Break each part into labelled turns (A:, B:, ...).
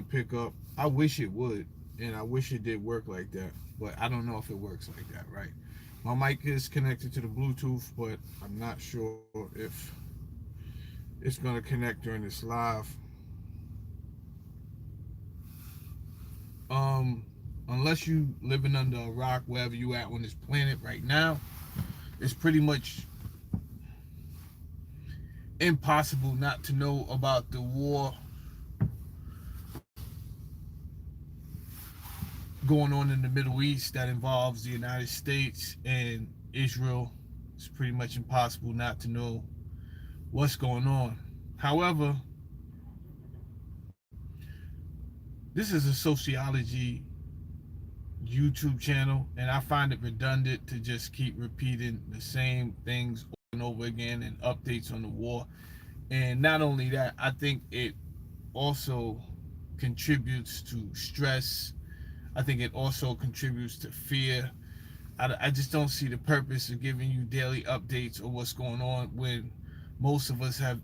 A: pick up. I wish it would, and I wish it did work like that, but I don't know if it works like that, right? My mic is connected to the Bluetooth, but I'm not sure if it's going to connect during this live. Um, Unless you living under a rock wherever you at on this planet right now, it's pretty much impossible not to know about the war going on in the Middle East that involves the United States and Israel. It's pretty much impossible not to know what's going on. However, this is a sociology YouTube channel, and I find it redundant to just keep repeating the same things over and over again and updates on the war. And not only that, I think it also contributes to stress. I think it also contributes to fear. I just don't see the purpose of giving you daily updates of what's going on when most of us have,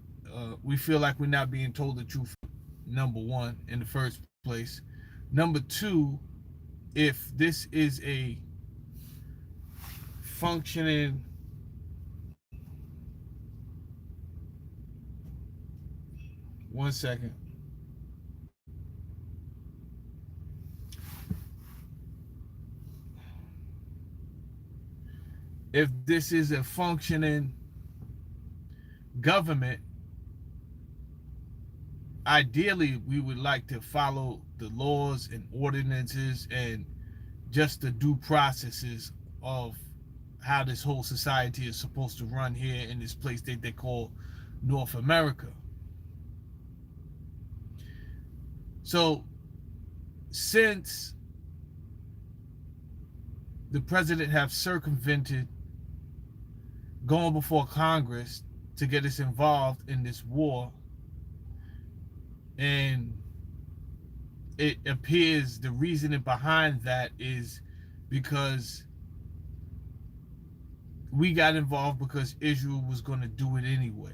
A: we feel like we're not being told the truth, number one, in the first place. Number two, if this is a functioning, one second, if this is a functioning government, ideally we would like to follow the laws and ordinances and just the due processes of how this whole society is supposed to run here in this place that they call North America. So since the president have circumvented going before Congress to get us involved in this war, and it appears the reasoning behind that is because we got involved because Israel was going to do it anyway.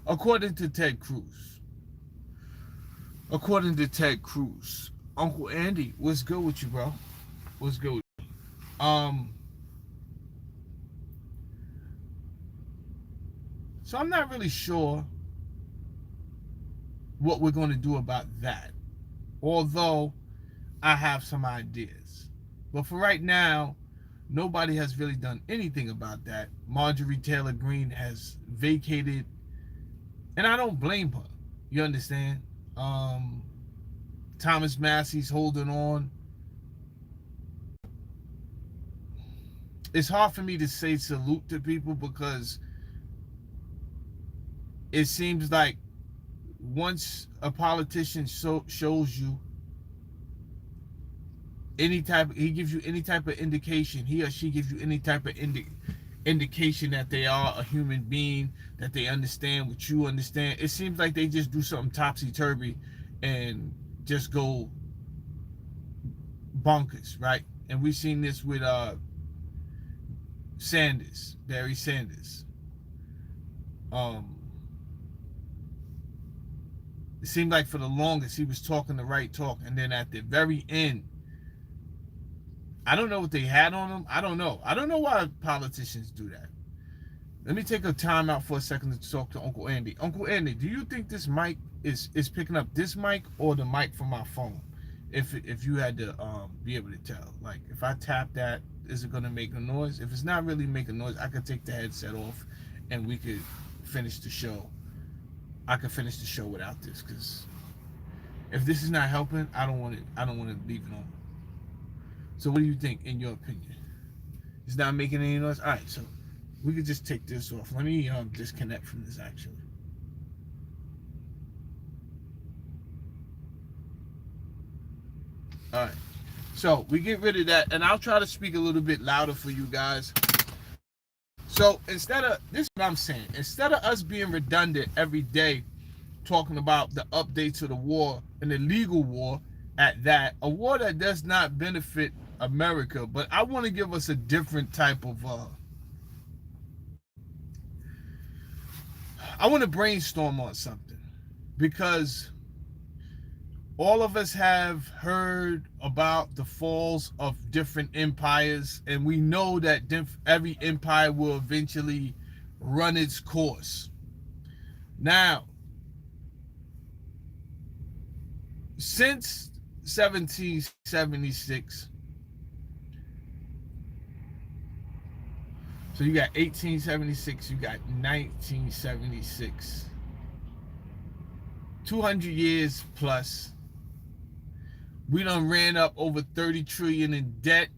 A: According to Ted Cruz. According to Ted Cruz. Uncle Andy, what's good with you, bro? What's good? So I'm not really sure what we're going to do about that. Although I have some ideas. But for right now, nobody has really done anything about that. Marjorie Taylor Greene has vacated, and I don't blame her. You understand? Thomas Massey's holding on. It's hard for me to say salute to people because it seems like once a politician shows you any type, he gives you any type of indication, he or she gives you any type of indication that they are a human being, that they understand what you understand, it seems like they just do something topsy-turvy and just go bonkers, right? And we've seen this with Barry Sanders. It seemed like for the longest he was talking the right talk, and then at the very end, I don't know what they had on him. I don't know why politicians do that. Let me take a time out for a second to talk to Uncle Andy. Uncle Andy, do you think this mic is picking up this mic or the mic from my phone? If you had to be able to tell, like if I tap that, is it gonna make a noise? If it's not really making noise, I could take the headset off, and we could finish the show. I could finish the show without this, because if this is not helping, I don't want it. I don't want to leave it on. So what do you think, in your opinion? It's not making any noise. All right, so we could just take this off. Let me disconnect from this actually. All right, so we get rid of that, and I'll try to speak a little bit louder for you guys. So instead of this, is what I'm saying, instead of us being redundant every day, talking about the updates of the war, an illegal war at that, a war that does not benefit America, but I want to give us a different type of I want to brainstorm on something, because all of us have heard about the falls of different empires, and we know that every empire will eventually run its course. Now, since 1776, so you got 1876, you got 1976, 200 years plus, we done ran up over 30 trillion in debt.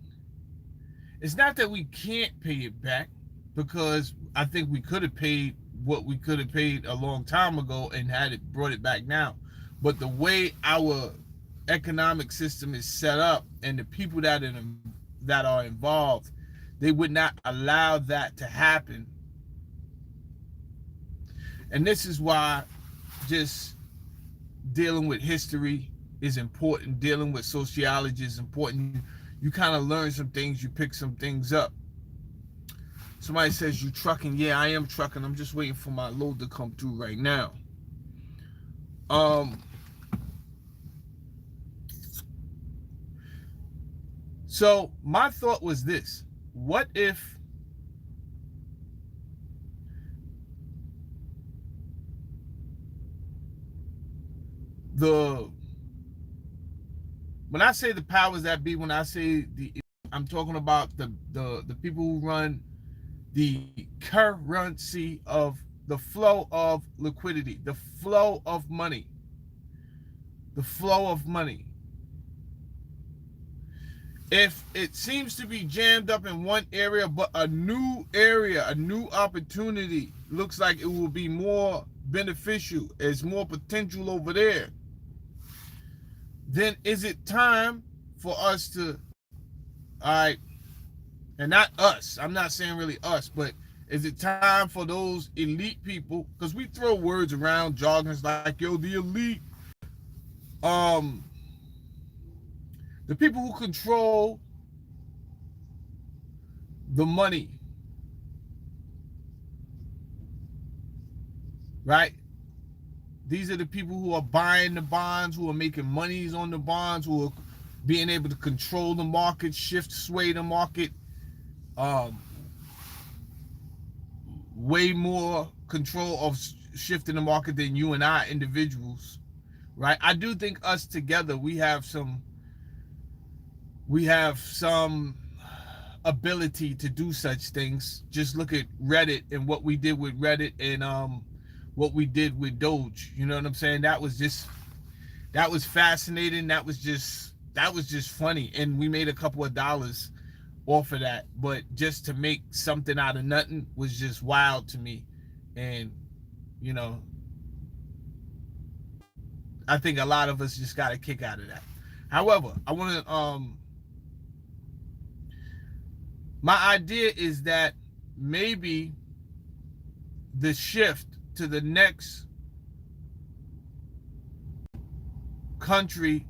A: It's not that we can't pay it back, because I think we could have paid what we could have paid a long time ago and had it brought it back now. But the way our economic system is set up and the people that are involved, they would not allow that to happen. And this is why just dealing with history is important. Dealing with sociology is important. You kind of learn some things. You pick some things up. Somebody says, you trucking? Yeah, I am trucking. I'm just waiting for my load to come through right now. So my thought was this: what if when I say the powers that be, when I say I'm talking about the people who run the currency of the flow of liquidity, the flow of money, the flow of money. If it seems to be jammed up in one area, but a new area, a new opportunity looks like it will be more beneficial, there's more potential over there, then is it time for us to, all right, and not us, I'm not saying really us, but is it time for those elite people, because we throw words around, jargons like, yo, the elite, the people who control the money, right? These are the people who are buying the bonds, who are making monies on the bonds, who are being able to control the market, sway the market, way more control of shifting the market than you and I individuals, right? I do think us together, we have some ability to do such things. Just look at Reddit and what we did with Reddit and what we did with Doge. You know what I'm saying? That was fascinating. That was just funny, and we made a couple of dollars off of that. But just to make something out of nothing was just wild to me. And you know, I think a lot of us just got a kick out of that. However, I want to my idea is that maybe the shift to the next country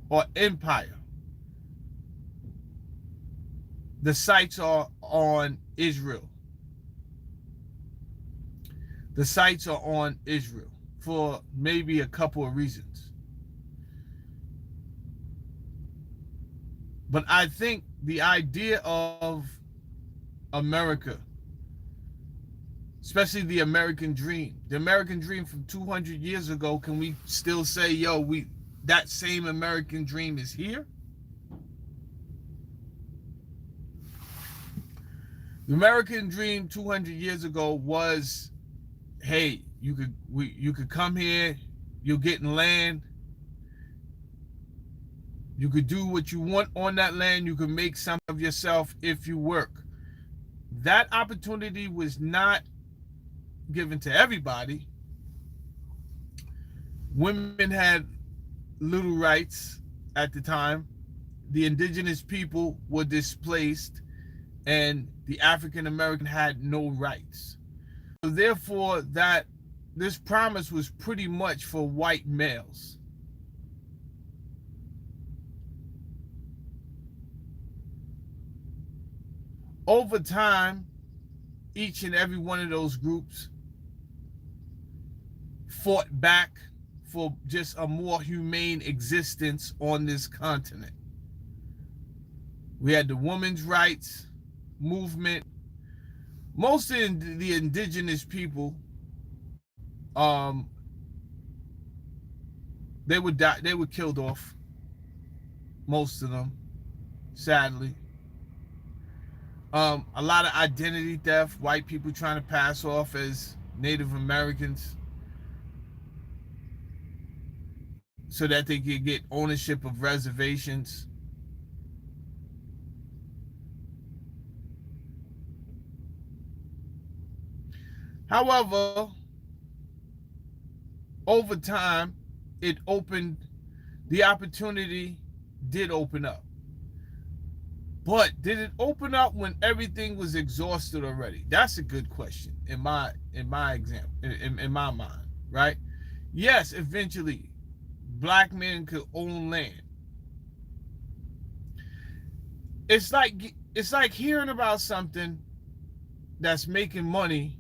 A: or empire, the sights are on Israel. The sights are on Israel for maybe a couple of reasons. But I think the idea of America, especially the American dream from 200 years ago, can we still say, yo, that same American dream is here? The American dream 200 years ago was, hey, you could come here, you'll get in land, you could do what you want on that land, you could make some of yourself if you work. That opportunity was not given to everybody. Women had little rights at the time. The indigenous people were displaced, and the African American had no rights. So therefore, this promise was pretty much for white males. Over time, each and every one of those groups fought back for just a more humane existence on this continent. We had the women's rights movement. Most of the indigenous people, they would die. They were killed off. Most of them, sadly. A lot of identity theft. White people trying to pass off as Native Americans so that they could get ownership of reservations. However, over time, the opportunity did open up. But did it open up when everything was exhausted already? That's a good question in my example, in my mind, right? Yes, eventually, black men could own land. It's like hearing about something that's making money,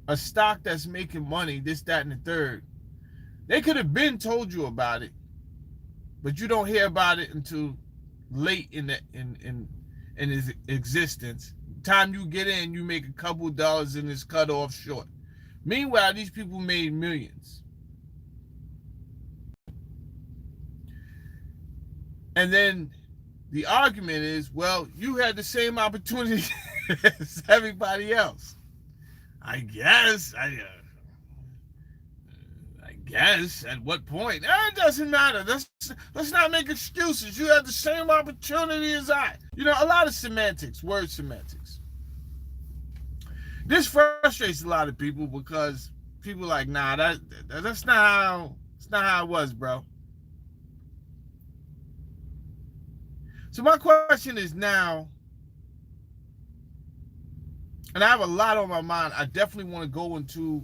A: a stock that's making money, this, that, and the third. They could have been told you about it, but you don't hear about it until late in his existence. Time you get in, you make a couple dollars and it's cut off short. Meanwhile, these people made millions. And then the argument is, well, you had the same opportunity as everybody else. I guess at what point? It doesn't matter. Let's not make excuses. You had the same opportunity as I. You know, a lot of semantics, word semantics. This frustrates a lot of people because people are like, nah, that's not how it was, bro. So my question is now, and I have a lot on my mind. I definitely want to go into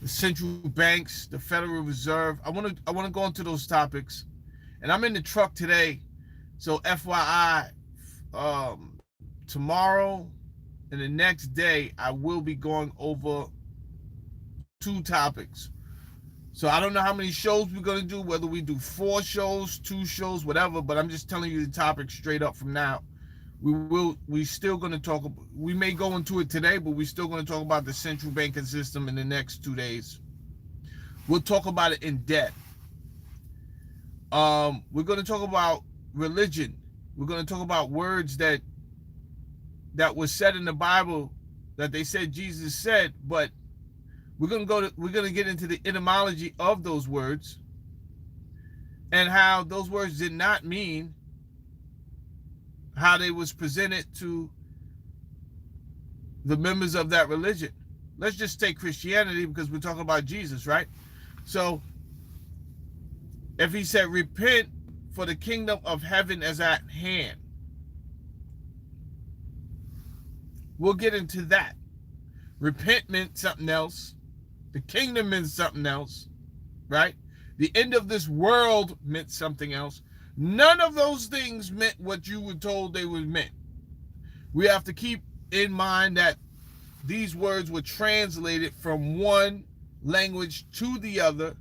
A: the central banks, the Federal Reserve. I want to go into those topics. And I'm in the truck today. So FYI, tomorrow and the next day, I will be going over 2 topics. So I don't know how many shows we're going to do, whether we do 4 shows, 2 shows, whatever, but I'm just telling you the topic straight up from now. We still going to talk, we may go into it today, but we're still going to talk about the central banking system in the next 2 days. We'll talk about it in depth. We're going to talk about religion. We're going to talk about words that was said in the Bible that they said Jesus said, but we're going to get into the etymology of those words and how those words did not mean how they was presented to the members of that religion. Let's just take Christianity because we're talking about Jesus, right? So if he said, repent for the kingdom of heaven is at hand, we'll get into that. Repent meant something else. The kingdom meant something else, right? The end of this world meant something else. None of those things meant what you were told they were meant. We have to keep in mind that these words were translated from one language to the other.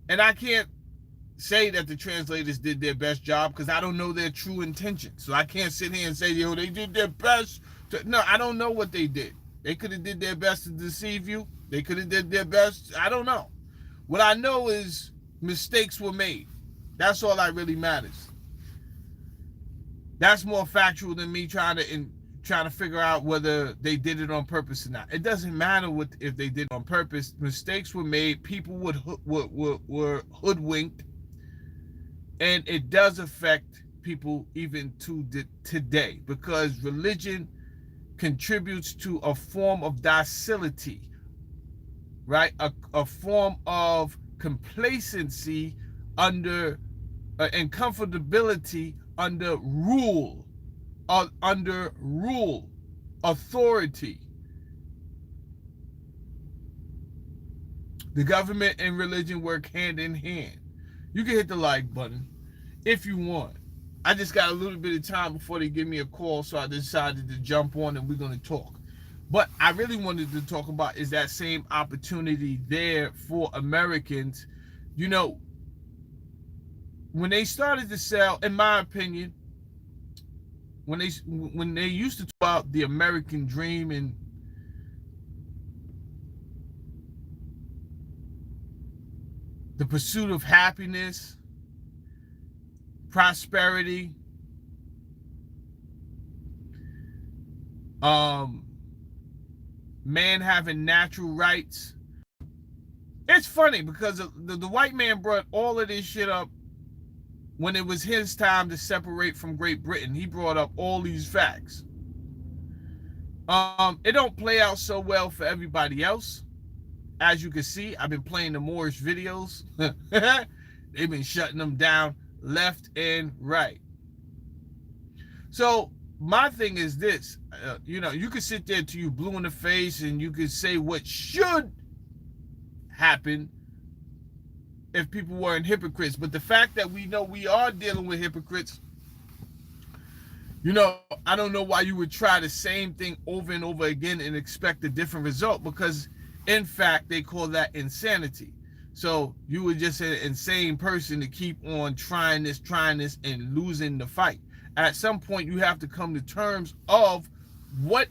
A: And I can't say that the translators did their best job because I don't know their true intentions. So I can't sit here and say, yo, they did their best. No, I don't know what they did. They could have did their best to deceive you. They could have did their best. I don't know. What I know is mistakes were made. That's all that really matters. That's more factual than me trying to figure out whether they did it on purpose or not. It doesn't matter if they did it on purpose. Mistakes were made. People were hoodwinked, and it does affect people even to today because religion contributes to a form of docility, right? A form of complacency under and comfortability under rule, authority. The government and religion work hand in hand. You can hit the like button if you want. I just got a little bit of time before they give me a call, so I decided to jump on and we're going to talk. But I really wanted to talk about is that same opportunity there for Americans. You know, when they started to sell, in my opinion, when they used to talk about the American dream and the pursuit of happiness, prosperity, um, man having natural rights. It's funny because the white man brought all of this shit up when it was his time to separate from Great Britain. He brought up all these facts. It don't play out so well for everybody else. As you can see, I've been playing the Moorish videos. They've been shutting them down left and right. So my thing is this, you can sit there till you blue in the face and you can say what should happen if people weren't hypocrites. But the fact that we know we are dealing with hypocrites, I don't know why you would try the same thing over and over again and expect a different result, because in fact they call that insanity. So you were just an insane person to keep on trying this and losing the fight. At some point you have to come to terms of what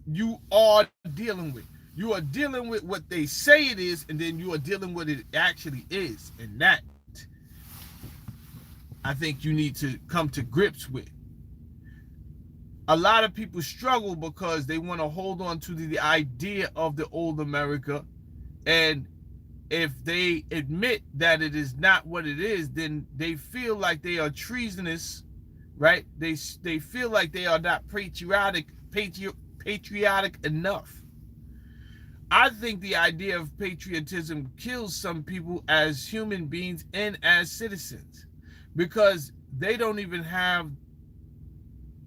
A: you are dealing with. You are dealing with what they say it is, and then you are dealing with it actually is. And that, I think you need to come to grips with. A lot of people struggle because they want to hold on to the idea of the old America. And if they admit that it is not what it is, then they feel like they are treasonous, right? They feel like they are not patriotic enough. I think the idea of patriotism kills some people as human beings and as citizens, because they don't even have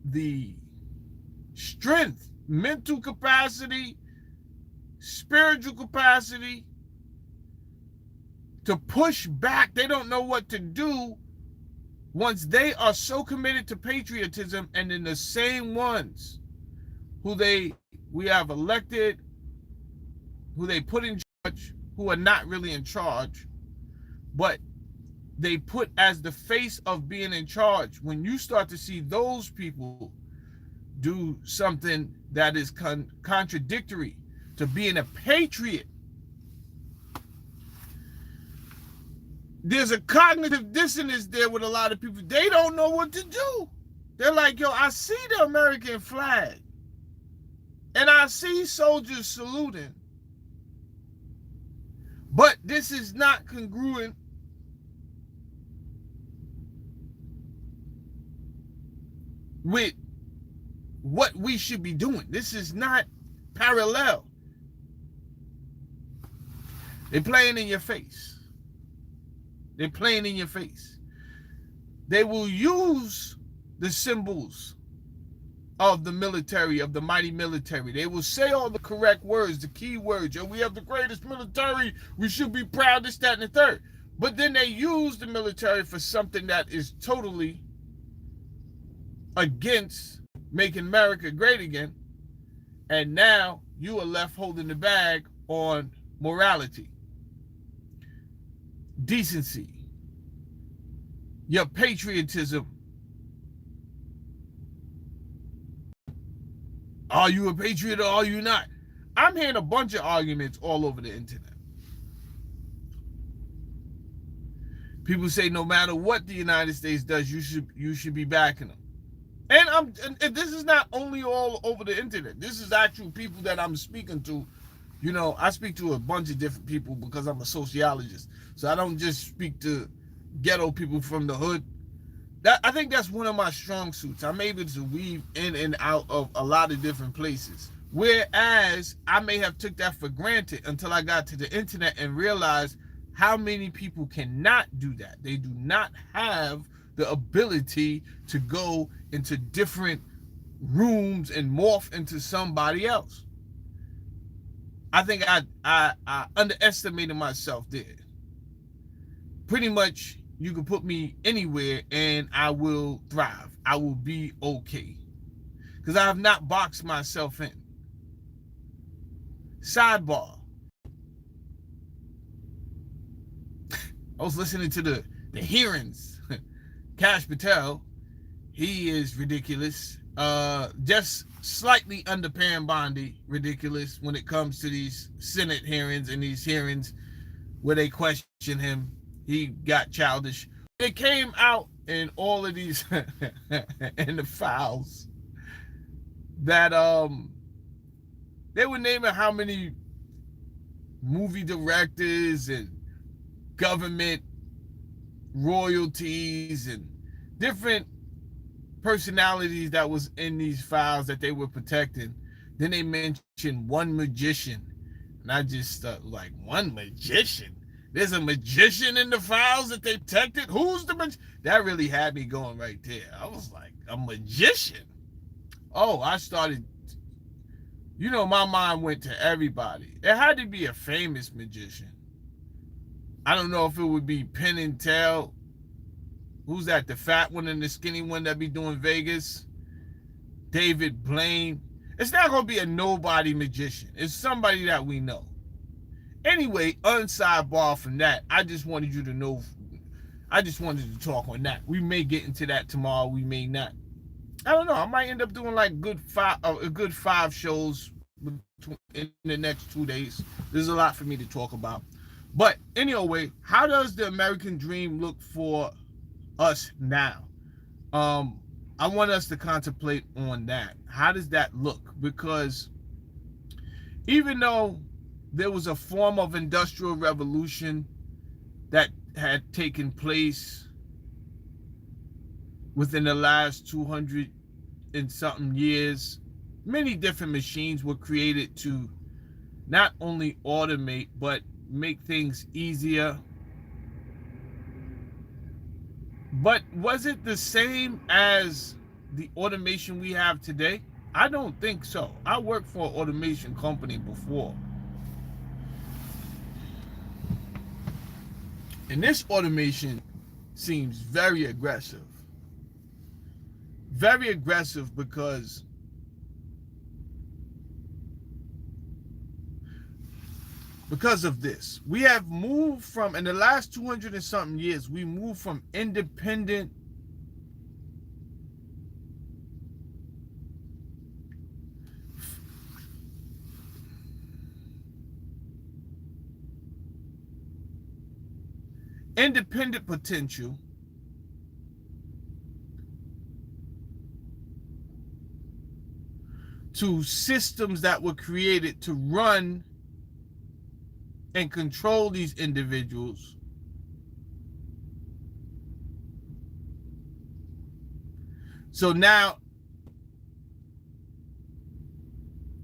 A: the strength, mental capacity, spiritual capacity to push back. They don't know what to do once they are so committed to patriotism, and then the same ones who we have elected, who they put in charge, who are not really in charge, but they put as the face of being in charge. When you start to see those people do something that is contradictory to being a patriot, there's a cognitive dissonance there with a lot of people. They don't know what to do. They're like, yo, I see the American flag and I see soldiers saluting, but this is not congruent with what we should be doing. This is not parallel. They're playing in your face. They're playing in your face. They will use the symbols of the military, of the mighty military. They will say all the correct words, the key words. Yo, we have the greatest military. We should be proud, this, that, and the third. But then they use the military for something that is totally against making America great again. And now you are left holding the bag on morality, decency, your patriotism. Are you a patriot or are you not? I'm hearing a bunch of arguments all over the internet. People say no matter what the United States does, you should be backing them. And this is not only all over the internet. This is actual people that I'm speaking to. I speak to a bunch of different people because I'm a sociologist. So I don't just speak to ghetto people from the hood. I think that's one of my strong suits. I'm able to weave in and out of a lot of different places. Whereas I may have took that for granted until I got to the internet and realized how many people cannot do that. They do not have the ability to go into different rooms and morph into somebody else. I think I underestimated myself there. Pretty much, you can put me anywhere and I will thrive. I will be okay. Because I have not boxed myself in. Sidebar. I was listening to the hearings. Cash Patel, he is ridiculous. Just slightly under Pam Bondi ridiculous when it comes to these Senate hearings and these hearings where they question him. He got childish. It came out in all of these in the files that they were naming how many movie directors and government royalties and different personalities that was in these files that they were protecting. Then they mentioned one magician, and I just like, one magician? There's a magician in the files that they protected? Who's the magician? That really had me going right there. I was like, a magician? Oh, I started, my mind went to everybody. It had to be a famous magician. I don't know if it would be Penn and Teller. Who's that? The fat one and the skinny one that be doing Vegas? David Blaine. It's not going to be a nobody magician. It's somebody that we know. Anyway, unsidebar from that, I just wanted you to know. I just wanted to talk on that. We may get into that tomorrow. We may not. I don't know. I might end up doing like a good five shows in the next 2 days. There's a lot for me to talk about. But anyway, how does the American dream look for us now? I want us to contemplate on that. How does that look? Because even though there was a form of industrial revolution that had taken place within the last 200 and something years, many different machines were created to not only automate but make things easier. But was it the same as the automation we have today? I don't think so. I worked for an automation company before. And this automation seems very aggressive. Very aggressive because of this. We have moved from, in the last 200 and something years, we moved from independent potential to systems that were created to run and control these individuals. So now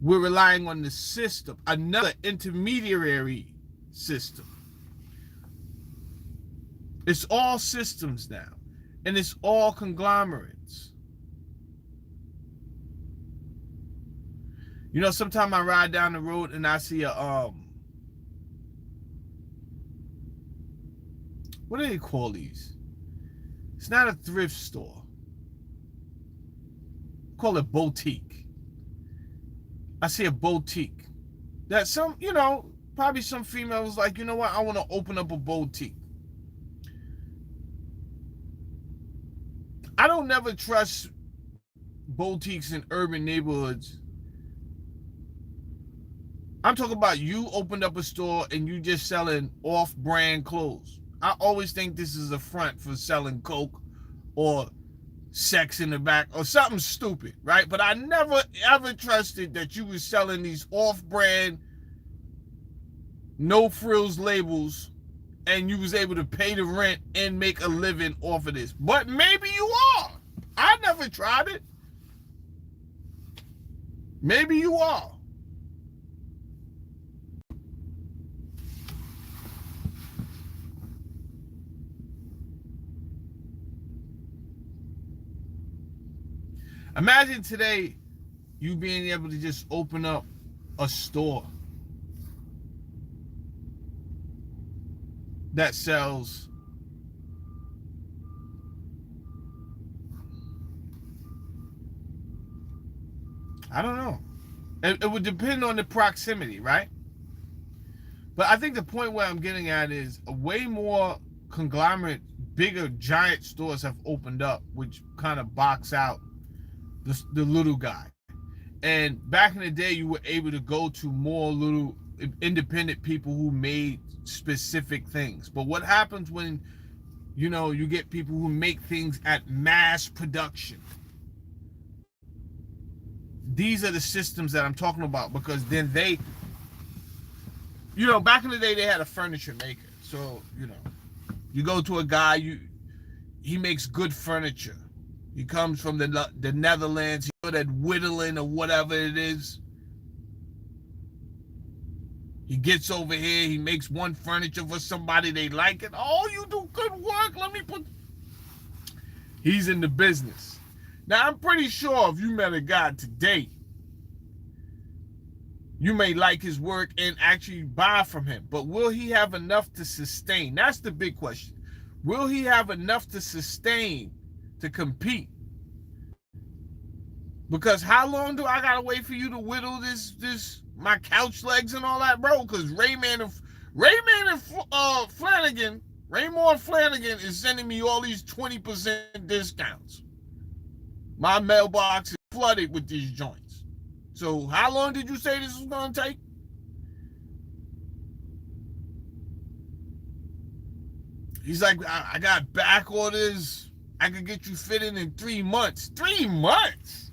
A: we're relying on the system, another intermediary system. It's all systems now, and it's all conglomerates. Sometimes I ride down the road and I see a what do they call these? It's not a thrift store. Call it boutique. I see a boutique. That probably some female was like, you know what? I want to open up a boutique. I don't never trust boutiques in urban neighborhoods. I'm talking about you opened up a store and you just selling off-brand clothes. I always think this is a front for selling coke or sex in the back or something stupid, right? But I never ever trusted that you were selling these off-brand, no frills labels, and you was able to pay the rent and make a living off of this. But maybe you are. I never tried it. Maybe you are. Imagine today you being able to just open up a store that sells I don't know. It would depend on the proximity, right? But I think the point where I'm getting at is way more conglomerate, bigger, giant stores have opened up, which kind of box out the little guy. And back in the day, you were able to go to more little independent people who made specific things. But what happens when, you get people who make things at mass production? These are the systems that I'm talking about, because then back in the day, they had a furniture maker. So, you go to a guy, he makes good furniture. He comes from the Netherlands. You know, that whittling or whatever it is. He gets over here. He makes one furniture for somebody. They like it. Oh, you do good work. Let me put. He's in the business. Now, I'm pretty sure if you met a guy today, you may like his work and actually buy from him. But will he have enough to sustain? That's the big question. Will he have enough to sustain to compete? Because how long do I gotta wait for you to whittle my couch legs and all that, bro? Because Raymond and Flanagan is sending me all these 20% discounts. My mailbox is flooded with these joints. So how long did you say this was gonna take? He's like, I got back orders. I could get you fitted in 3 months. 3 months?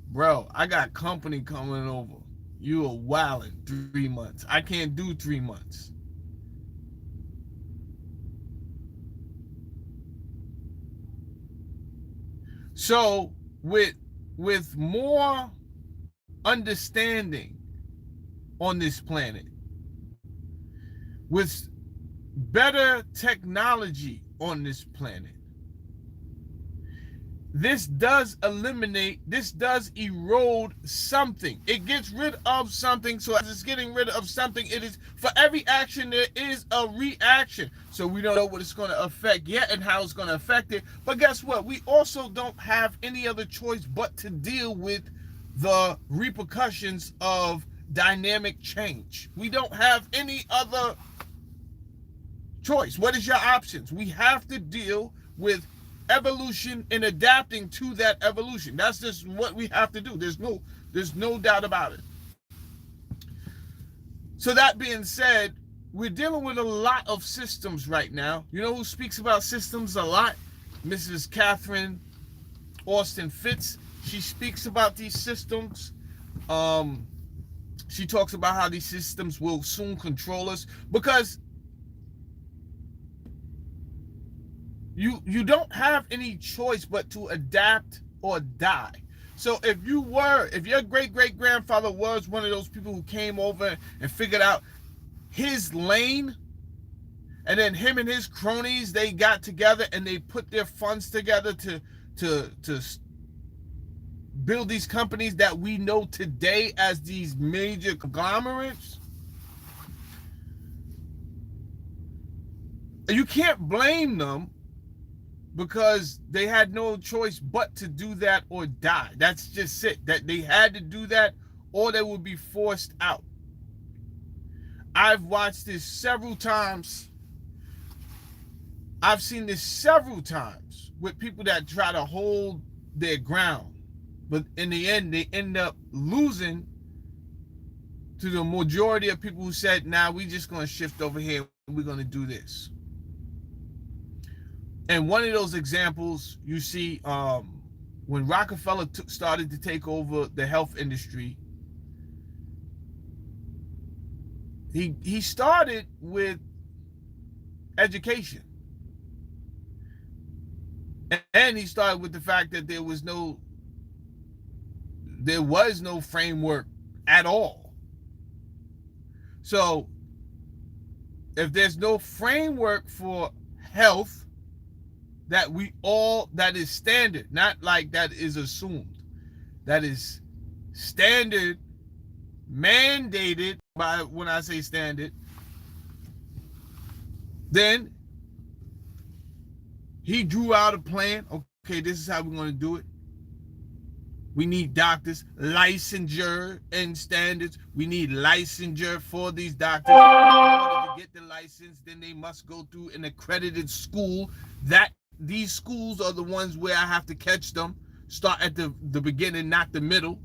A: Bro, I got company coming over. You are wildin'. 3 months. I can't do 3 months. So with more understanding on this planet, with better technology on this planet, this does erode something. It gets rid of something. So as it's getting rid of something, it is, for every action there is a reaction. So we don't know what it's going to affect yet and how it's going to affect it. But guess what? We also don't have any other choice but to deal with the repercussions of dynamic change. We don't have any other choice. What is your options? We have to deal with evolution and adapting to that evolution. That's just what we have to do. There's no doubt about it. So that being said, we're dealing with a lot of systems right now. You know who speaks about systems a lot? Mrs. Catherine Austin Fitz. She speaks about these systems. She talks about how these systems will soon control us, because you don't have any choice but to adapt or die. So if your great-great-grandfather was one of those people who came over and figured out his lane, and then him and his cronies, they got together and they put their funds together to build these companies that we know today as these major conglomerates, you can't blame them, because they had no choice but to do that or die. That's just it. That they had to do that or they would be forced out. I've watched this several times. I've seen this several times with people that try to hold their ground, but in the end, they end up losing to the majority of people who said, nah, we just going to shift over here. We're going to do this. And one of those examples you see when Rockefeller started to take over the health industry, he started with education. And he started with the fact that there was no framework at all. So if there's no framework for health, that is standard, not like that is assumed, that is standard, mandated by, when I say standard, then he drew out a plan. Okay, this is how we're going to do it. We need doctors, licensure and standards. We need licensure for these doctors. In order to get the license, then they must go through an accredited school. That these schools are the ones where I have to catch them. Start at the beginning, not the middle.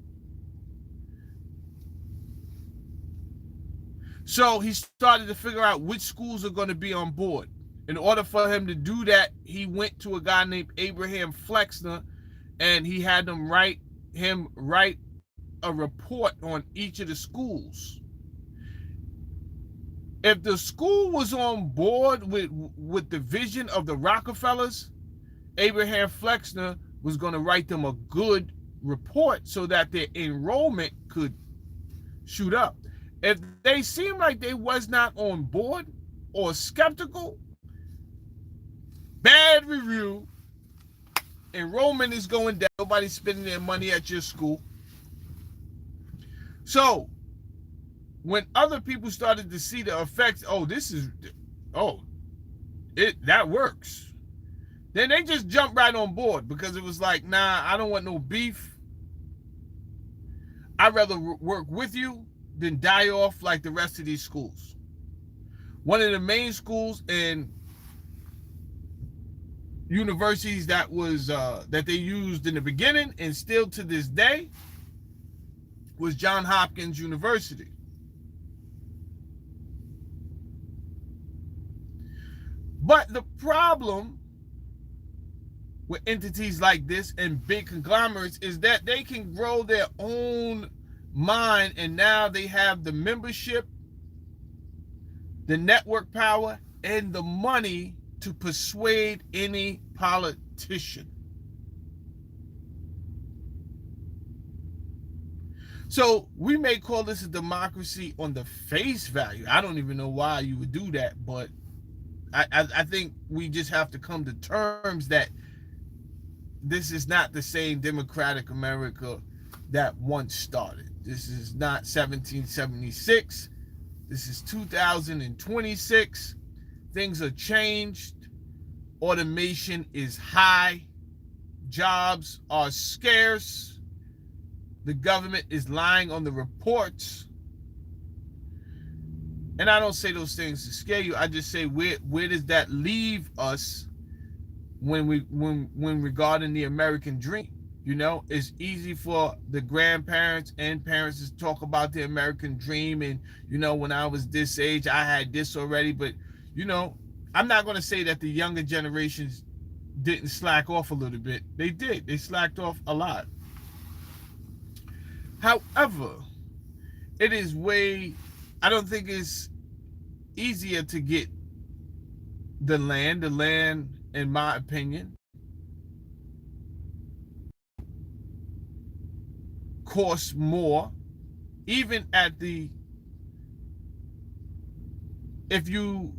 A: So he started to figure out which schools are going to be on board. In order for him to do that, he went to a guy named Abraham Flexner, and he had them write a report on each of the schools. If the school was on board with the vision of the Rockefellers, Abraham Flexner was going to write them a good report so that their enrollment could shoot up. If they seemed like they was not on board or skeptical, bad review, enrollment is going down, nobody's spending their money at your school. So when other people started to see the effects, that works, then they just jumped right on board, because it was like, nah, I don't want no beef. I'd rather work with you than die off like the rest of these schools. One of the main schools and universities that they used in the beginning and still to this day was Johns Hopkins University. But the problem with entities like this and big conglomerates is that they can grow their own mind, and now they have the membership, the network power, and the money to persuade any politician. So we may call this a democracy on the face value. I don't even know why you would do that, but I think we just have to come to terms that this is not the same democratic America that once started. This is not 1776. This is 2026. Things are changed. Automation is high. Jobs are scarce. The government is lying on the reports. And I don't say those things to scare you. I just say, where does that leave us when regarding the American dream? You know, it's easy for the grandparents and parents to talk about the American dream, and you know, when I was this age, I had this already. But you know, I'm not going to say that the younger generations didn't slack off a little bit. They did. They slacked off a lot. However, it is I don't think it's easier to get the land. The land, in my opinion, costs more, even if you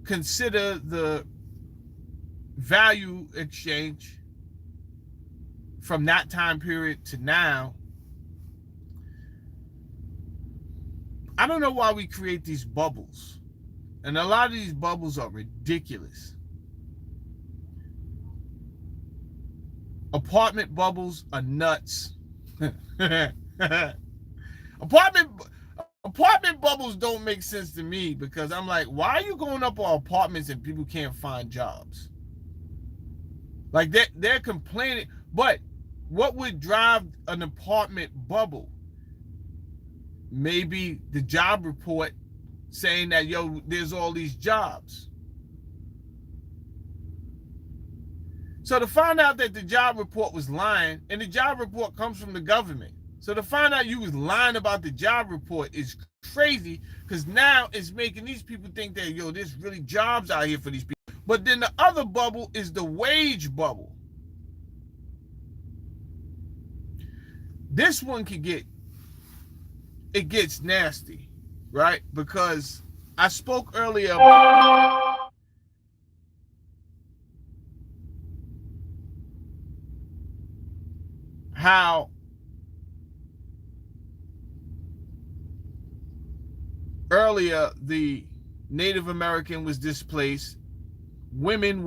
A: consider the value exchange from that time period to now. I don't know why we create these bubbles. And a lot of these bubbles are ridiculous. Apartment bubbles are nuts. Apartment bubbles don't make sense to me, because I'm like, why are you going up on apartments and people can't find jobs? Like they're complaining. But what would drive an apartment bubble? Maybe the job report saying that, yo, there's all these jobs. So to find out that the job report was lying, and the job report comes from the government. So to find out you was lying about the job report is crazy, because now it's making these people think that, yo, there's really jobs out here for these people. But then the other bubble is the wage bubble. This one it gets nasty, right? Because I spoke earlier about how earlier the Native American was displaced, women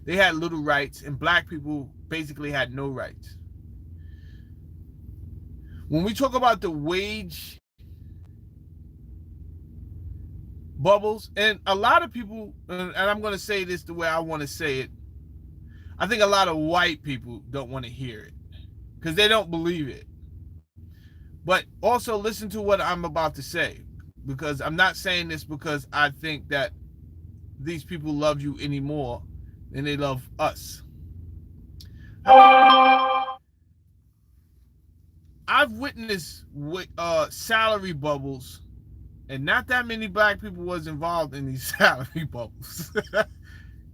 A: they had little rights, and black people basically had no rights. When we talk about the wage bubbles, and a lot of people, and I'm going to say this the way I want to say it, I think a lot of white people don't want to hear it because they don't believe it. But also listen to what I'm about to say, because I'm not saying this because I think that these people love you any more than they love us. I've witnessed salary bubbles, and not that many black people was involved in these salary bubbles.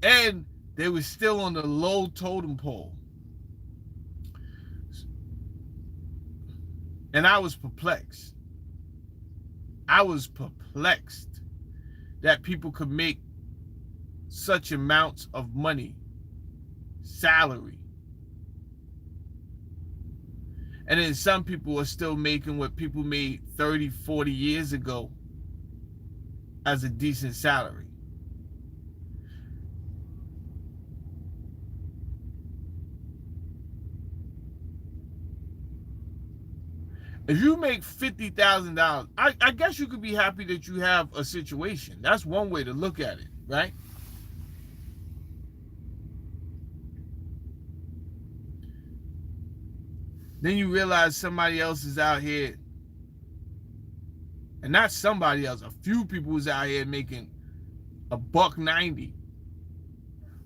A: And they were still on the low totem pole. And I was perplexed. I was perplexed that people could make such amounts of money, salary. And then some people are still making what people made 30, 40 years ago as a decent salary. If you make $50,000, I guess you could be happy that you have a situation. That's one way to look at it, right? Then you realize somebody else is out here, and not somebody else, a few people is out here making $1.90.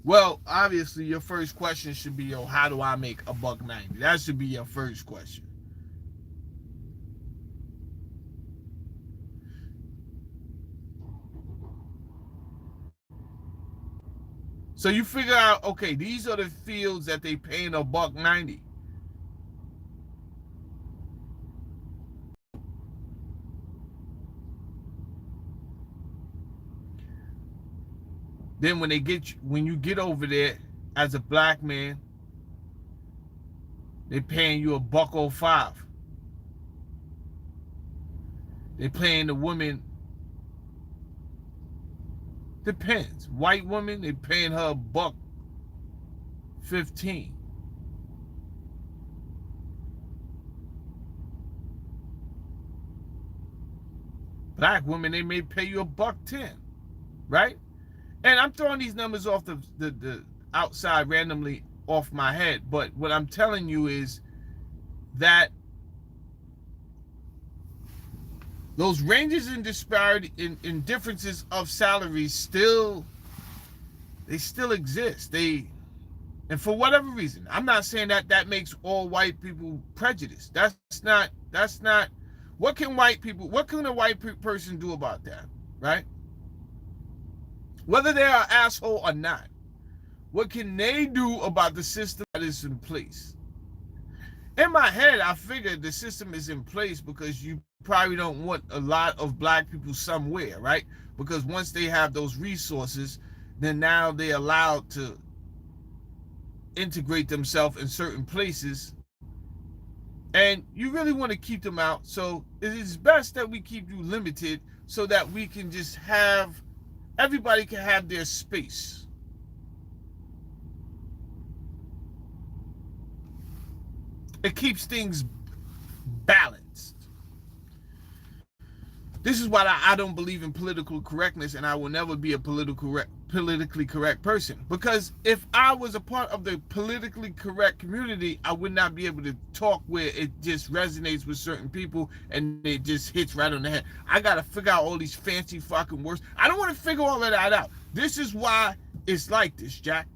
A: Well, obviously your first question should be, yo, how do I make $1.90? That should be your first question. So you figure out, okay, these are the fields that they paying $1.90. Then when you get over there as a black man, they paying you $1.05. They paying the women, depends. White woman, they paying her $1.15. Black women, they may pay you $1.10, right? And I'm throwing these numbers off the outside randomly off my head, but what I'm telling you is that those ranges in disparity in differences of salaries still exist. And for whatever reason, I'm not saying that makes all white people prejudiced. That's not what can a white person do about that, right? Whether they are an asshole or not, what can they do about the system that is in place? In my head, I figured the system is in place because you probably don't want a lot of black people somewhere, right? Because once they have those resources, then now they're allowed to integrate themselves in certain places. And you really want to keep them out. So it is best that we keep you limited so that we can just everybody can have their space. It keeps things balanced. This is why I don't believe in political correctness, and I will never be a politically correct person. Because if I was a part of the politically correct community, I would not be able to talk where it just resonates with certain people and it just hits right on the head. I got to figure out all these fancy fucking words. I don't want to figure all of that out. This is why it's like this, Jack.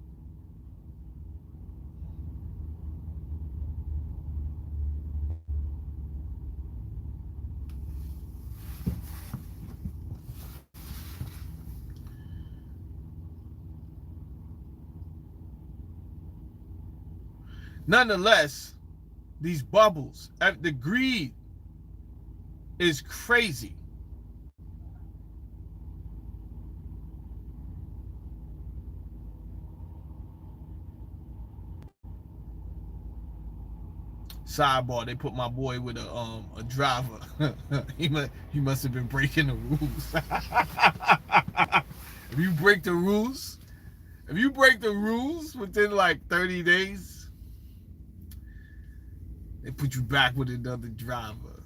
A: Nonetheless, these bubbles, the greed is crazy. Sidebar, they put my boy with a driver. he must have been breaking the rules. If you break the rules within like 30 days, They put you back with another driver.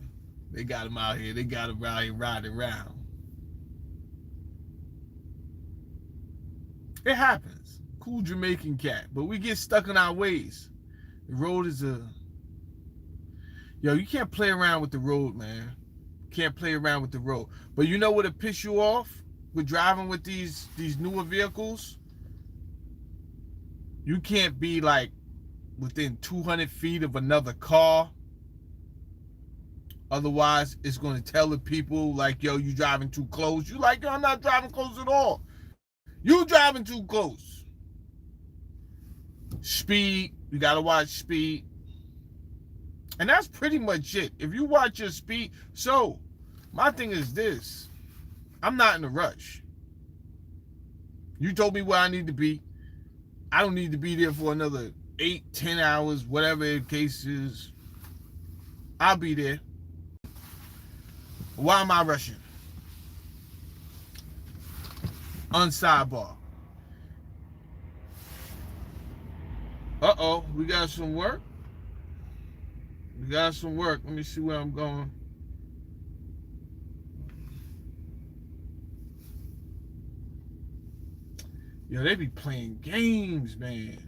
A: They got him out here. They got him out here riding around. It happens. Cool Jamaican cat. But we get stuck in our ways. The road is a... Yo, you can't play around with the road, man. Can't play around with the road. But you know what'll piss you off with driving with these newer vehicles? You can't be like within 200 feet of another car. Otherwise, it's going to tell the people like, yo, you driving too close. You like, yo, I'm not driving close at all. You driving too close. Speed. You got to watch speed. And that's pretty much it. If you watch your speed. So, my thing is this. I'm not in a rush. You told me where I need to be. I don't need to be there for another 8, 10 hours, whatever the case is. I'll be there. Why am I rushing? Unsidebar. Uh-oh, we got some work. We got some work. Let me see where I'm going. Yo, they be playing games, man.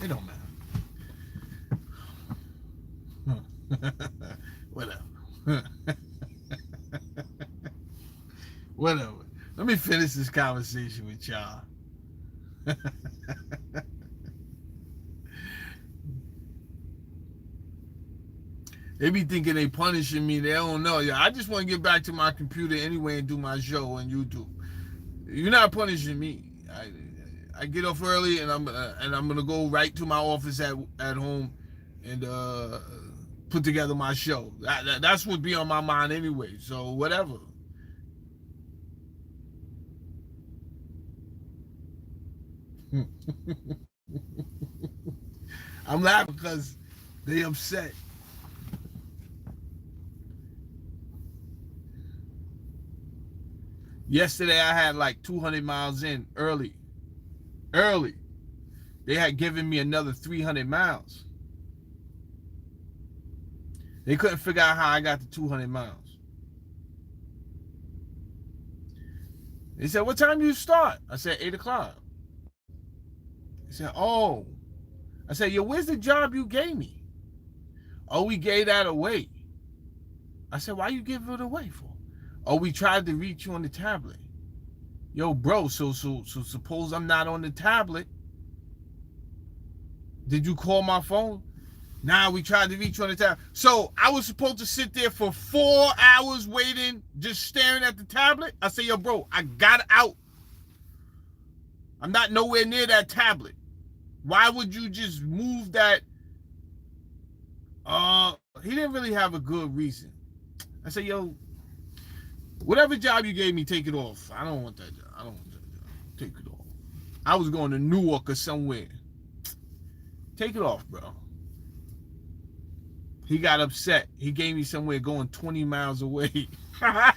A: It don't matter. Whatever. Whatever. Let me finish this conversation with y'all. They be thinking they punishing me. They don't know. Yeah, I just want to get back to my computer anyway and do my show on YouTube. You're not punishing me. I get off early and I'm gonna go right to my office at home and put together my show. That's what be on my mind anyway. So whatever. I'm laughing because they upset. Yesterday I had like 200 miles in early. They had given me another 300 miles. They couldn't figure out how I got to 200 miles. They said, what time do you start? I said, 8 o'clock. They said, oh. I said, yo, where's the job you gave me? Oh, we gave that away. I said, why you give it away for? Oh, we tried to reach you on the tablet. Yo, bro, so suppose I'm not on the tablet. Did you call my phone? Nah, we tried to reach you on the tablet. So I was supposed to sit there for 4 hours waiting, just staring at the tablet? I say, yo, bro, I got out. I'm not nowhere near that tablet. Why would you just move that? He didn't really have a good reason. I said, yo, whatever job you gave me, take it off. I don't want that job. I don't want that job. Take it off. I was going to Newark or somewhere. Take it off, bro. He got upset. He gave me somewhere going 20 miles away. I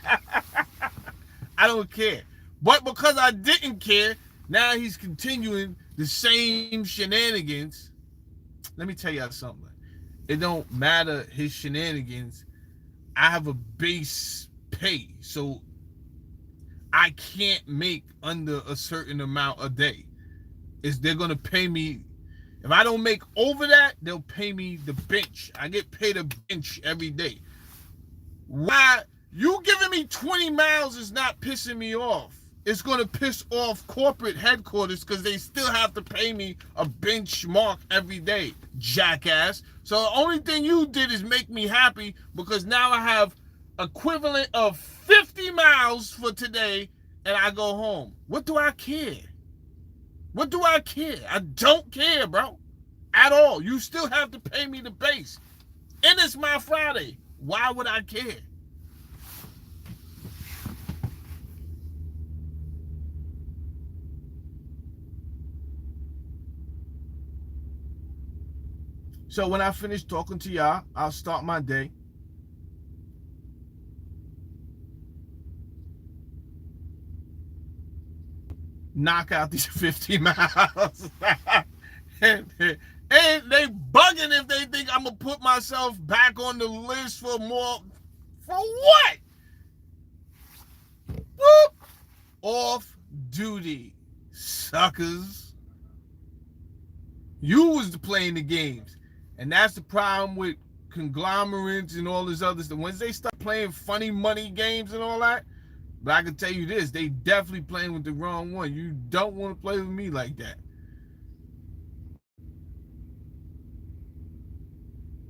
A: don't care. But because I didn't care, now he's continuing the same shenanigans. Let me tell y'all something. It don't matter his shenanigans. I have a base pay, so I can't make under a certain amount a day. They're gonna pay me. If I don't make over that, they'll pay me the bench. I get paid a bench every day. Why you giving me 20 miles is not pissing me off. It's gonna piss off corporate headquarters because they still have to pay me a benchmark every day, jackass. So the only thing you did is make me happy because now I have equivalent of 50 miles for today and I go home. What do I care? What do I care? I don't care, bro. At all. You still have to pay me the base. And it's my Friday. Why would I care? So when I finish talking to y'all, I'll start my day. Knock out these 50 miles. And they bugging if they think I'm gonna put myself back on the list for more. For what? Whoop! Off duty, suckers. You was playing the games, and that's the problem with conglomerates and all this other stuff. Once they start playing funny money games and all that, but I can tell you this, they definitely playing with the wrong one. You don't want to play with me like that.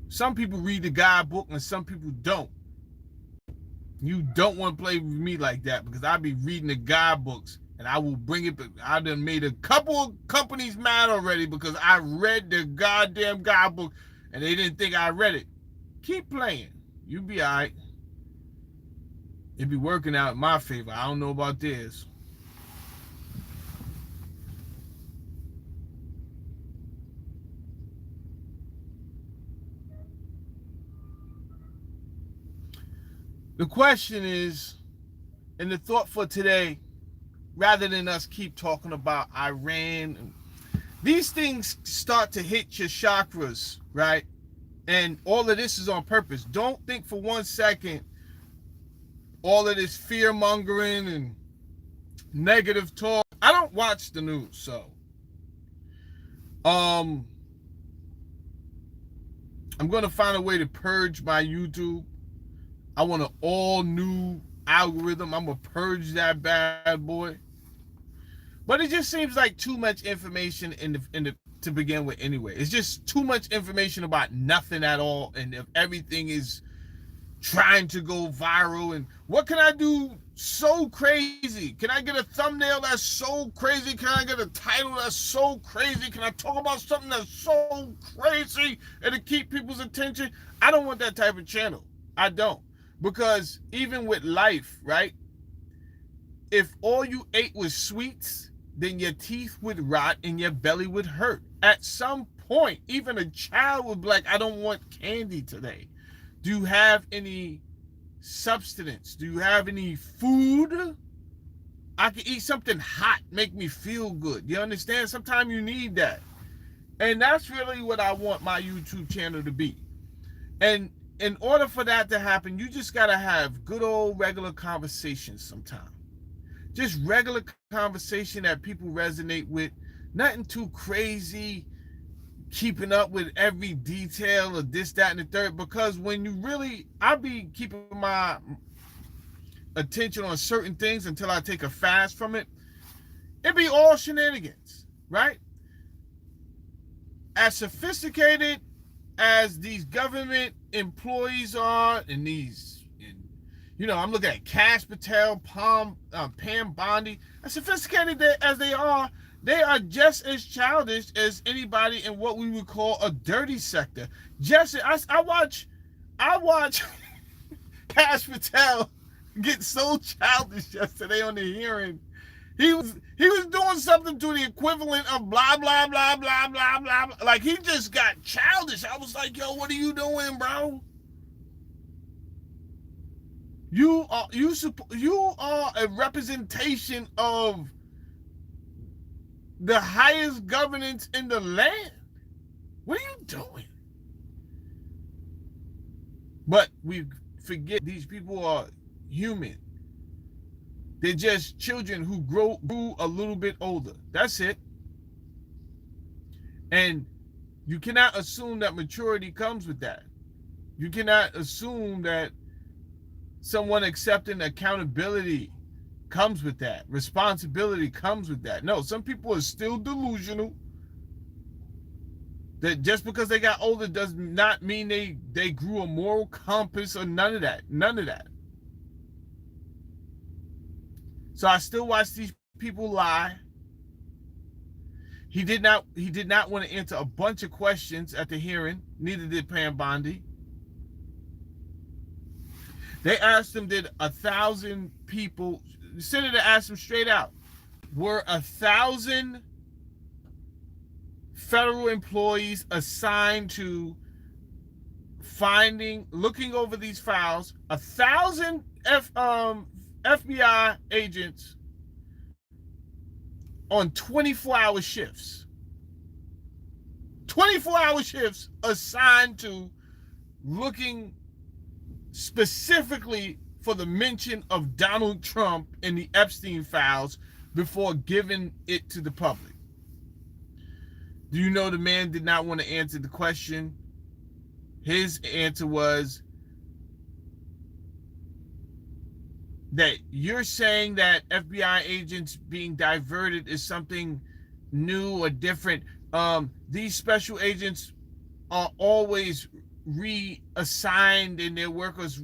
A: Some people read the guidebook and some people don't. You don't want to play with me like that because I'll be reading the guidebooks and I will bring it. I done made a couple of companies mad already because I read the goddamn guidebook and they didn't think I read it. Keep playing. You be all right. It be working out in my favor. I don't know about this. The question is, and the thought for today, rather than us keep talking about Iran, these things start to hit your chakras, right? And all of this is on purpose. Don't think for 1 second all of this fear mongering and negative talk. I don't watch the news, so I'm gonna find a way to purge my YouTube. I want an all new algorithm. I'm gonna purge that bad boy. But it just seems like too much information to begin with anyway. It's just too much information about nothing at all, and if everything is trying to go viral. And what can I do so crazy? Can I get a thumbnail that's so crazy? Can I get a title that's so crazy? Can I talk about something that's so crazy and to keep people's attention? I don't want that type of channel. I don't. Because even with life, right? If all you ate was sweets, then your teeth would rot and your belly would hurt. At some point, even a child would be like, I don't want candy today. Do you have any substance? Do you have any food? I can eat something hot, make me feel good. You understand? Sometimes you need that. And that's really what I want my YouTube channel to be. And in order for that to happen, you just got to have good old regular conversations sometimes. Just regular conversation that people resonate with. Nothing too crazy, keeping up with every detail of this, that, and the third. Because when you really, I'll be keeping my attention on certain things until I take a fast from it. It'd be all shenanigans, right? As sophisticated as these government employees are, and these, I'm looking at Cash Patel, Pam Bondi, as sophisticated as they are just as childish as anybody in what we would call a dirty sector. I watch Cash Patel get so childish yesterday on the hearing. He was doing something to the equivalent of blah blah blah blah blah blah. Like he just got childish. I was like, yo, what are you doing, bro? You are a representation of the highest governance in the land. What are you doing? But we forget these people are human. They're just children who grew a little bit older. That's it. And you cannot assume that maturity comes with that. You cannot assume that someone accepting accountability comes with that. Responsibility comes with that. No, some people are still delusional. That just because they got older does not mean they grew a moral compass or none of that. None of that. So I still watch these people lie. He did not want to answer a bunch of questions at the hearing. Neither did Pam Bondi. They asked him, did 1,000 people, the senator asked him straight out, were 1,000 federal employees assigned to looking over these files, 1,000 FBI agents on 24-hour shifts? 24-hour shifts assigned to looking specifically for the mention of Donald Trump in the Epstein files before giving it to the public. Do you know the man did not want to answer the question? His answer was that you're saying that FBI agents being diverted is something new or different. These special agents are always reassigned, and their workers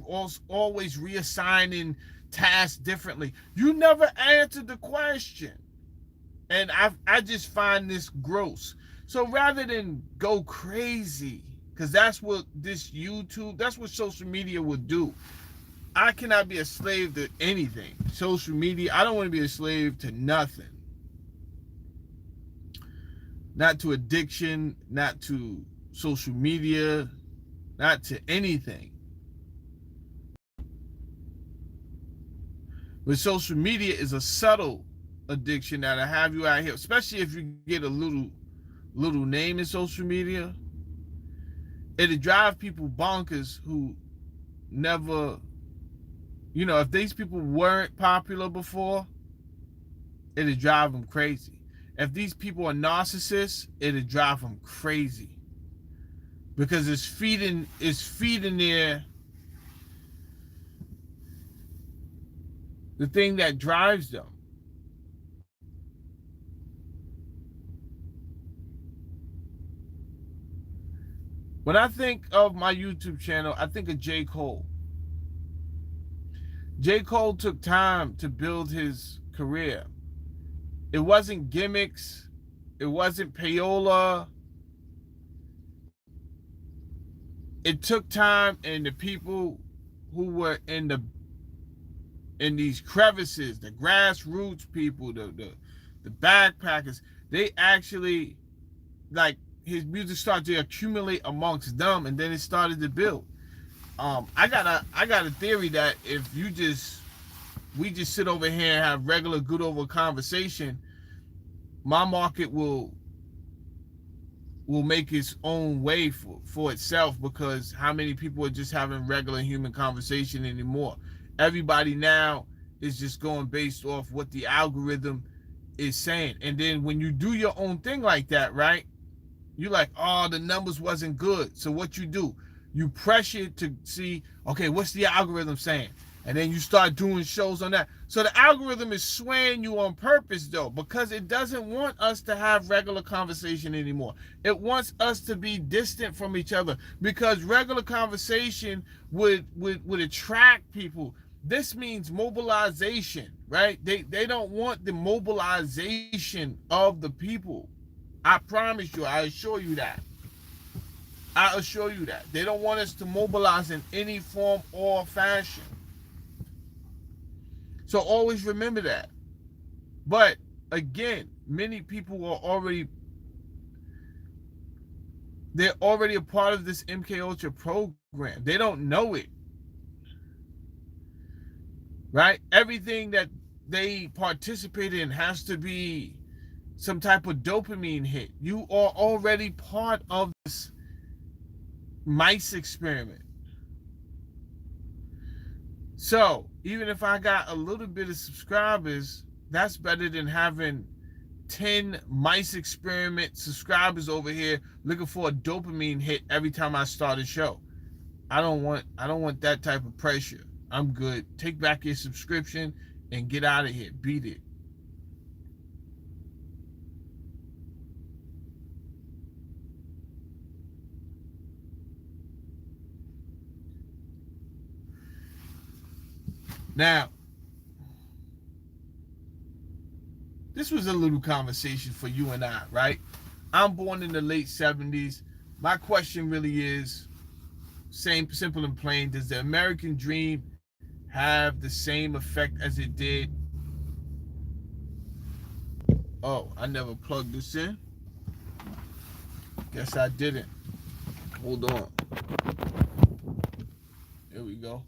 A: always reassigning tasks differently. You never answered the question, and I just find this gross. So rather than go crazy, because that's what this YouTube, that's what social media would do. I cannot be a slave to anything. Social media, I don't want to be a slave to nothing. Not to addiction, not to social media, not to anything. But social media is a subtle addiction that'll have you out here, especially if you get a little name in social media. It'll drive people bonkers who never, if these people weren't popular before, it'll drive them crazy. If these people are narcissists, it'll drive them crazy. Because it's feeding their, the thing that drives them. When I think of my YouTube channel, I think of J. Cole. J. Cole took time to build his career. It wasn't gimmicks. It wasn't payola. It took time, and the people who were in these crevices, the grassroots people, the backpackers, they actually, like, his music started to accumulate amongst them, and then it started to build. I got a theory that if we just sit over here and have regular good over conversation, my market will make its own way for itself, because how many people are just having regular human conversation anymore? Everybody now is just going based off what the algorithm is saying. And then when you do your own thing like that, right? You're like, oh, the numbers wasn't good. So what you do, you pressure to see, okay, what's the algorithm saying? And then you start doing shows on that. So the algorithm is swaying you on purpose, though, because it doesn't want us to have regular conversation anymore. It wants us to be distant from each other, because regular conversation would attract people. This means mobilization, right? They don't want the mobilization of the people. I promise you, I assure you that. I assure you that. They don't want us to mobilize in any form or fashion. So always remember that. But again, many people are they're already a part of this MK Ultra program. They don't know it. Right? Everything that they participate in has to be some type of dopamine hit. You are already part of this mice experiment. So even if I got a little bit of subscribers, that's better than having 10 mice experiment subscribers over here looking for a dopamine hit every time I start a show. I don't want that type of pressure. I'm good. Take back your subscription and get out of here. Beat it. Now, this was a little conversation for you and I, right? I'm born in the late 70s. My question really is, simple and plain, does the American dream have the same effect as it did? Oh, I never plugged this in. Guess I didn't. Hold on. There we go.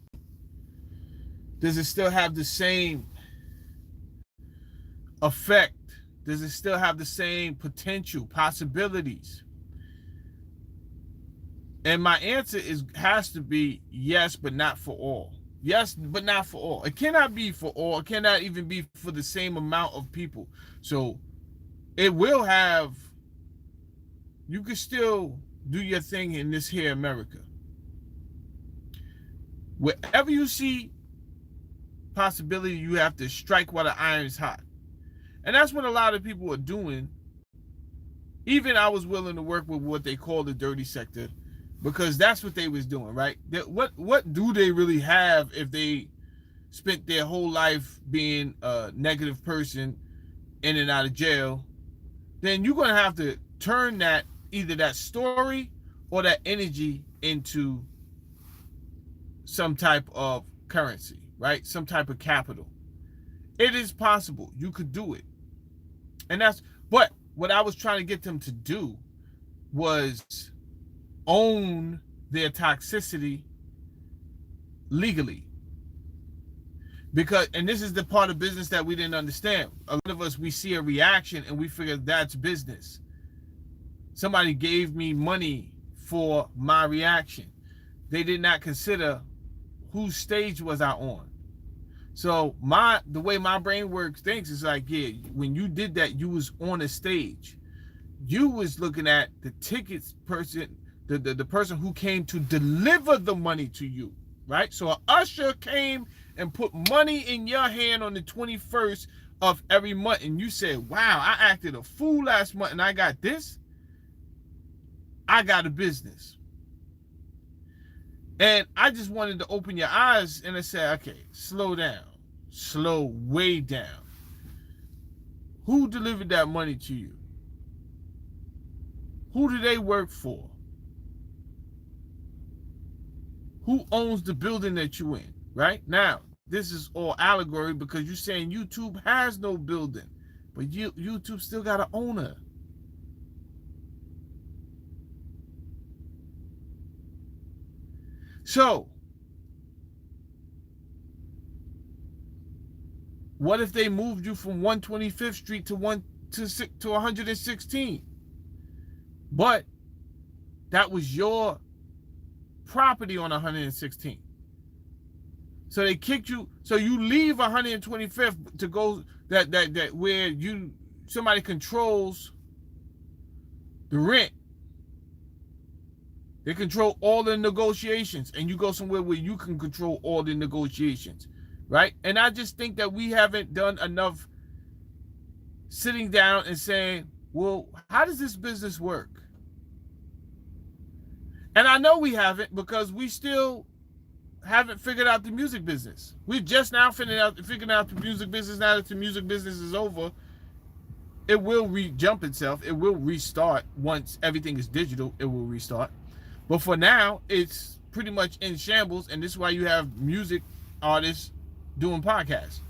A: Does it still have the same effect? Does it still have the same potential, possibilities? And my answer has to be yes, but not for all. Yes, but not for all. It cannot be for all. It cannot even be for the same amount of people. So it will have, you can still do your thing in this here America. Wherever you see possibility, you have to strike while the iron is hot. And that's what a lot of people are doing. Even I was willing to work with what they call the dirty sector, because that's what they was doing, right? What do they really have if they spent their whole life being a negative person in and out of jail? Then you're going to have to turn that, either that story or that energy, into some type of currency, right? Some type of capital. It is possible. You could do it. And that's, but what I was trying to get them to do was own their toxicity legally. Because, and this is the part of business that we didn't understand. A lot of us, we see a reaction and we figure that's business. Somebody gave me money for my reaction. They did not consider whose stage was I on. So the way my brain works thinks is like, yeah, when you did that, you was on a stage. You was looking at the tickets person, the person who came to deliver the money to you, right? So an usher came and put money in your hand on the 21st of every month, and you said, wow, I acted a fool last month and I got this. I got a business. And I just wanted to open your eyes, and I said, okay, slow down. Slow way down. Who delivered that money to you? Who do they work for? Who owns the building that you're in, right? Now, this is all allegory because you're saying YouTube has no building, but YouTube still got an owner. So, what if they moved you from 125th Street to 116? But that was your property on 116. So they kicked you. So you leave 125th to go that where somebody controls the rent. They control all the negotiations, and you go somewhere where you can control all the negotiations, right? And I just think that we haven't done enough sitting down and saying, well, how does this business work? And I know we haven't, because we still haven't figured out the music business. We're just now figuring out the music business. Now that the music business is over, it will jump itself. It will restart. Once everything is digital, it will restart. But for now, it's pretty much in shambles, and this is why you have music artists doing podcasts.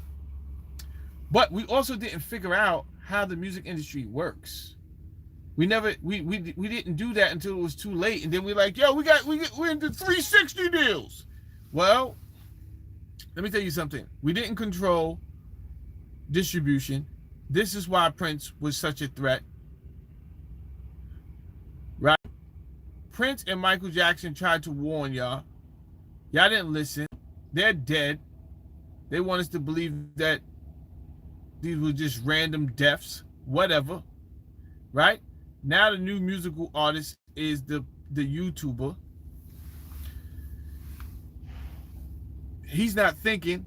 A: But we also didn't figure out how the music industry works. We didn't do that until it was too late, and then we're like, yo, we're into 360 deals. Well, let me tell you something. We didn't control distribution. This is why Prince was such a threat. Right? Prince and Michael Jackson tried to warn y'all. Y'all didn't listen. They're dead. They want us to believe that these were just random deaths, whatever. Right? Now the new musical artist is the YouTuber. He's not thinking,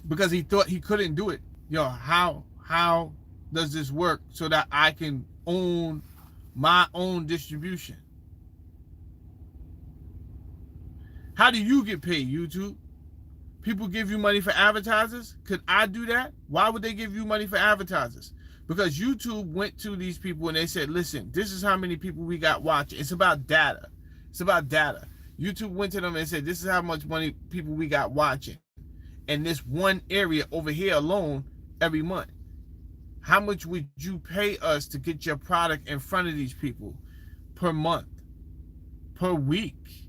A: because he thought he couldn't do it. Yo, how does this work so that I can own my own distribution? How do you get paid, YouTube? People give you money for advertisers? Could I do that? Why would they give you money for advertisers? Because YouTube went to these people and they said, listen, this is how many people we got watching. It's about data. It's about data. YouTube went to them and said, this is how much money people we got watching in this one area over here alone every month. How much would you pay us to get your product in front of these people per month, per week?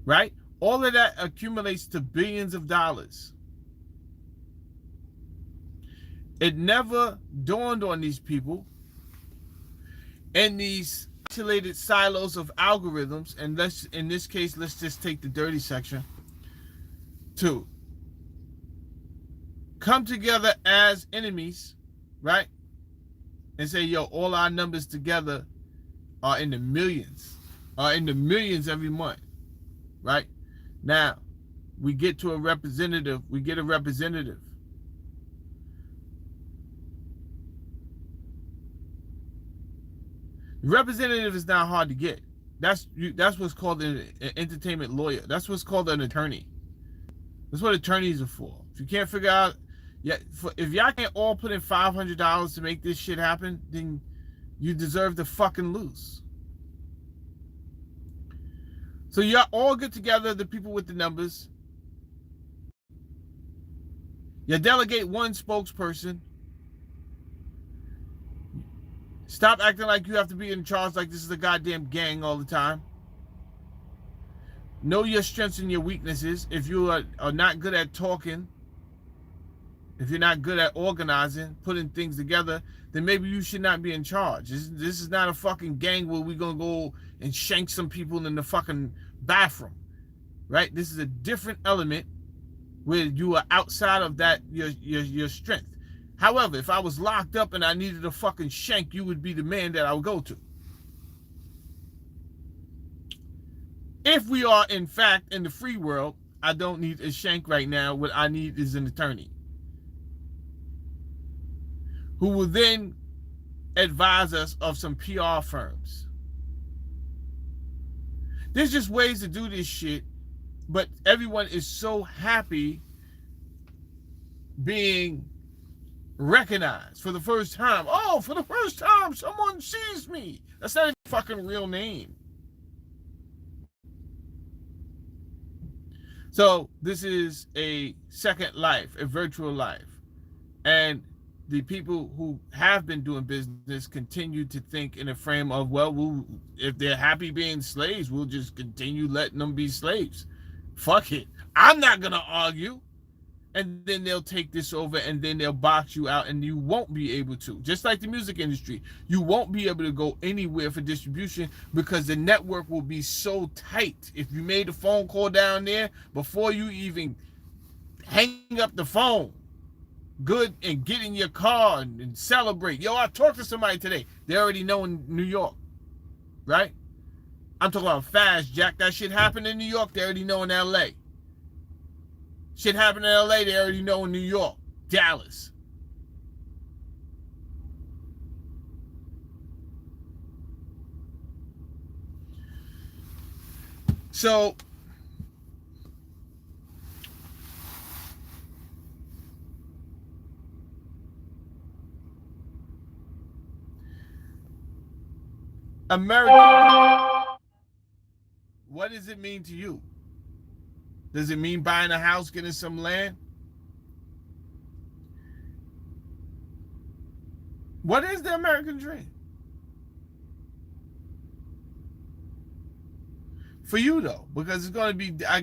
A: Right? All of that accumulates to billions of dollars. It never dawned on these people in these isolated silos of algorithms, and in this case, let's just take the dirty section, to come together as enemies, right? And say, yo, all our numbers together are in the millions, every month, right? Now, we get a representative. The representative is not hard to get. That's what's called an entertainment lawyer. That's what's called an attorney. That's what attorneys are for. If you can't figure out, if y'all can't all put in $500 to make this shit happen, then you deserve to fucking lose. So y'all all get together, the people with the numbers. You delegate one spokesperson. Stop acting like you have to be in charge like this is a goddamn gang all the time. Know your strengths and your weaknesses. If you are not good at talking, if you're not good at organizing, putting things together, then maybe you should not be in charge. This is not a fucking gang where we're going to go and shank some people in the fucking bathroom, right? This is a different element where you are outside of that, your strength. However, if I was locked up and I needed a fucking shank, you would be the man that I would go to. If we are, in fact, in the free world, I don't need a shank right now. What I need is an attorney who will then advise us of some PR firms. There's just ways to do this shit, but everyone is so happy being recognized for the first time. Oh, for the first time, someone sees me. That's not a fucking real name. So this is a second life, a virtual life. And the people who have been doing business continue to think in a frame of, well, if they're happy being slaves, we'll just continue letting them be slaves. Fuck it. I'm not going to argue. And then they'll take this over and then they'll box you out and you won't be able to. Just like the music industry. You won't be able to go anywhere for distribution because the network will be so tight. If you made a phone call down there before you even hang up the phone, good, and get in your car and celebrate. Yo, I talked to somebody today. They already know in New York, right? I'm talking about fast, Jack. That shit happened in New York. They already know in LA. Shit happened in LA. They already know in New York, Dallas. So America, what does it mean to you? Does it mean buying a house, getting some land? What is the American dream? For you though, because it's going to be, I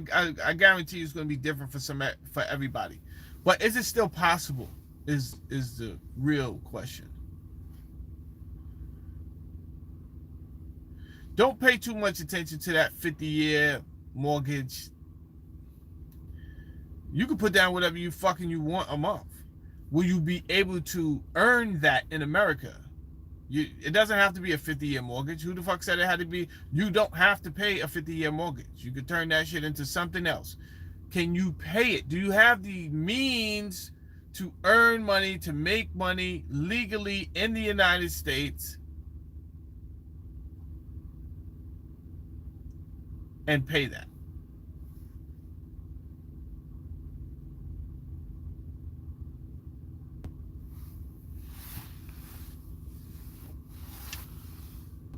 A: guarantee you it's going to be different for everybody. But is it still possible? Is the real question. Don't pay too much attention to that 50-year mortgage. You can put down whatever you want a month. Will you be able to earn that in America? It doesn't have to be a 50-year mortgage. Who the fuck said it had to be? You don't have to pay a 50-year mortgage. You could turn that shit into something else. Can you pay it? Do you have the means to earn money, to make money legally in the United States and pay that?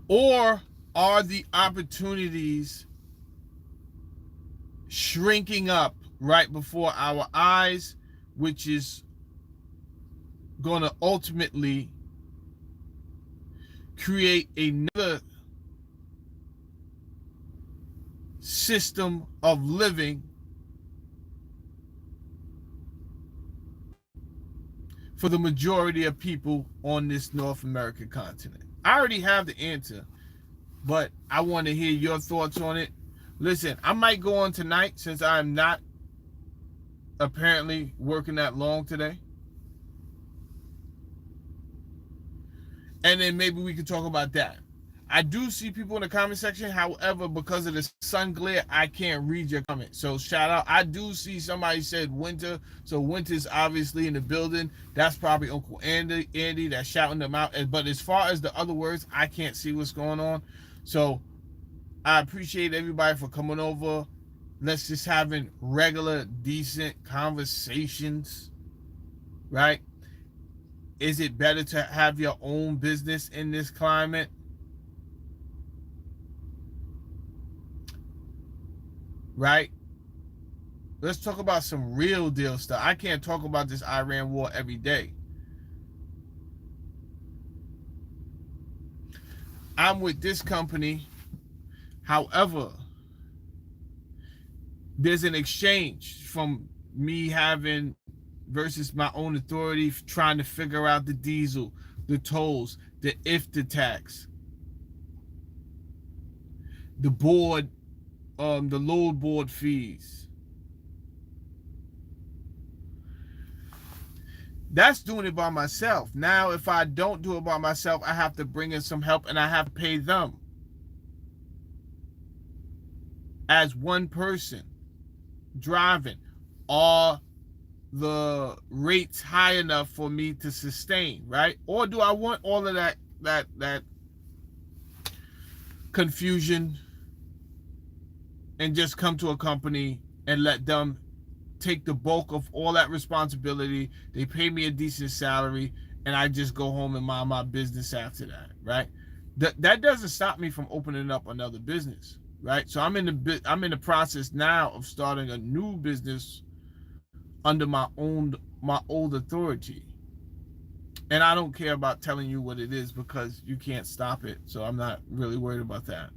A: Or are the opportunities shrinking up right before our eyes, which is going to ultimately create another system of living for the majority of people on this North American continent? I already have the answer, but I want to hear your thoughts on it. Listen, I might go on tonight since I'm not apparently working that long today. And then maybe we can talk about that. I do see people in the comment section. However, because of the sun glare, I can't read your comment. So shout out. I do see somebody said Winter. So Winter's obviously in the building. That's probably Uncle Andy that's shouting them out. But as far as the other words, I can't see what's going on. So I appreciate everybody for coming over. Let's just having regular, decent conversations, right? Is it better to have your own business in this climate? Right? Let's talk about some real deal stuff. I can't talk about this Iran war every day. I'm with this company. However, there's an exchange from me having versus my own authority trying to figure out the diesel, the tolls, the IFTA tax, the board, the load board fees. That's doing it by myself. Now, if I don't do it by myself, I have to bring in some help and I have to pay them as one person driving. Are the rates high enough for me to sustain, right? Or do I want all of that confusion and just come to a company and let them take the bulk of all that responsibility? They pay me a decent salary and I just go home and mind my business after that, right? That doesn't stop me from opening up another business, right? So I'm in the process now of starting a new business under my old authority. And I don't care about telling you what it is because you can't stop it. So I'm not really worried about that.